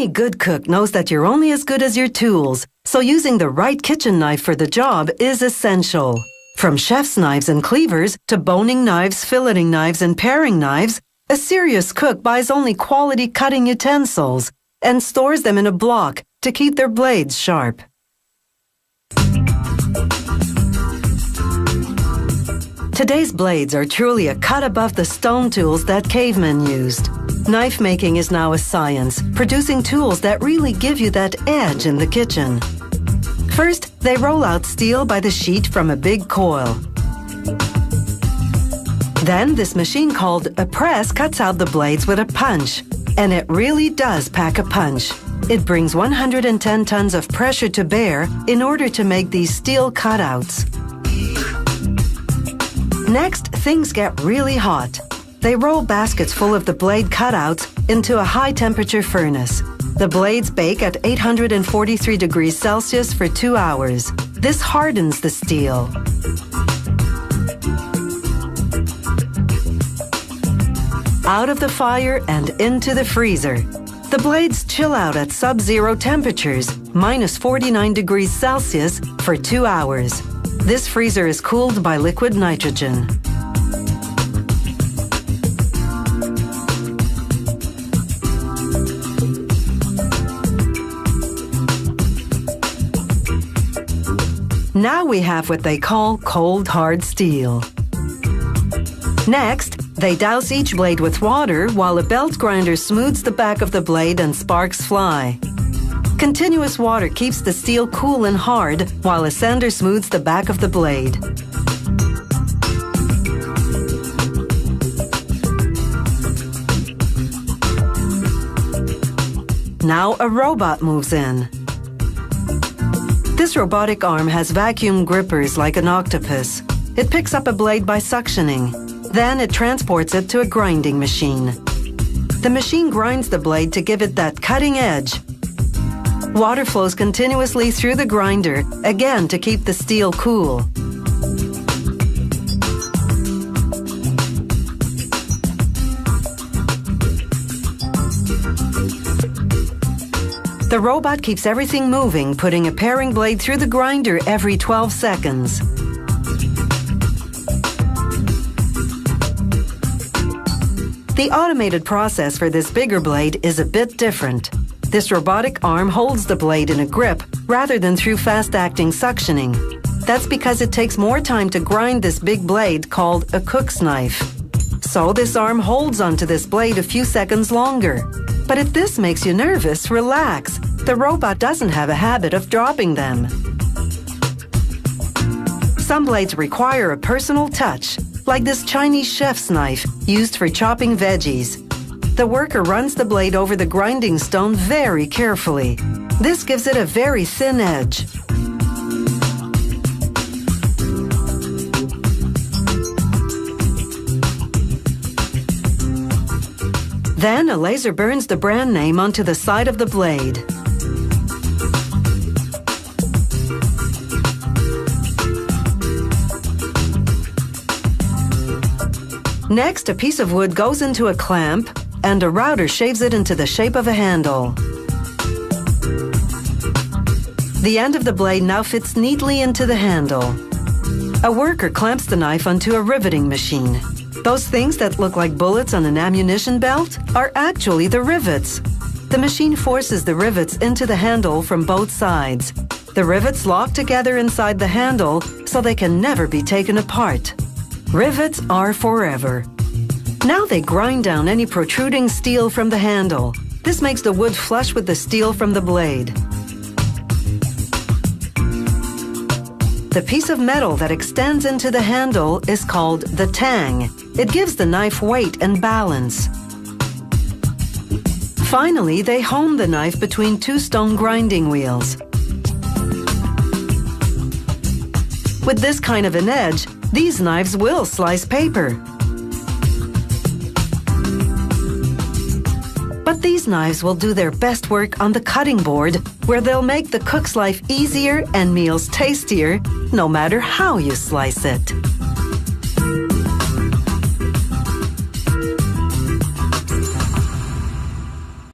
Any good cook knows that you're only as good as your tools, so using the right kitchen knife for the job is essential. From chef's knives and cleavers to boning knives, filleting knives, and paring knives, a serious cook buys only quality cutting utensils and stores them in a block to keep their blades sharp. Today's blades are truly a cut above the stone tools that cavemen used. Knife making is now a science, producing tools that really give you that edge in the kitchen. First, they roll out steel by the sheet from a big coil. Then, this machine called a press cuts out the blades with a punch. And it really does pack a punch. It brings 110 tons of pressure to bear in order to make these steel cutouts. Next, things get really hot. They roll baskets full of the blade cutouts into a high-temperature furnace. The blades bake at 843 degrees Celsius for 2 hours. This hardens the steel. Out of the fire and into the freezer. The blades chill out at sub-zero temperatures, minus 49 degrees Celsius, for 2 hours. This freezer is cooled by liquid nitrogen. Now we have what they call cold hard steel. Next, they douse each blade with water while a belt grinder smooths the back of the blade and sparks fly. Continuous water keeps the steel cool and hard while a sander smooths the back of the blade. Now a robot moves in. This robotic arm has vacuum grippers like an octopus. It picks up a blade by suctioning. Then it transports it to a grinding machine. The machine grinds the blade to give it that cutting edge. Water flows continuously through the grinder, again to keep the steel cool. The robot keeps everything moving, putting a paring blade through the grinder every 12 seconds. The automated process for this bigger blade is a bit different. This robotic arm holds the blade in a grip rather than through fast-acting suctioning. That's because it takes more time to grind this big blade called a cook's knife. So this arm holds onto this blade a few seconds longer. But if this makes you nervous, relax. The robot doesn't have a habit of dropping them. Some blades require a personal touch, like this Chinese chef's knife used for chopping veggies. The worker runs the blade over the grinding stone very carefully. This gives it a very thin edge. Then a laser burns the brand name onto the side of the blade. Next, a piece of wood goes into a clamp, and a router shaves it into the shape of a handle. The end of the blade now fits neatly into the handle. A worker clamps the knife onto a riveting machine. Those things that look like bullets on an ammunition belt are actually the rivets. The machine forces the rivets into the handle from both sides. The rivets lock together inside the handle so they can never be taken apart. Rivets are forever. Now they grind down any protruding steel from the handle. This makes the wood flush with the steel from the blade. The piece of metal that extends into the handle is called the tang. It gives the knife weight and balance. Finally, they hone the knife between two stone grinding wheels. With this kind of an edge, these knives will slice paper. But these knives will do their best work on the cutting board, where they'll make the cook's life easier and meals tastier, no matter how you slice it.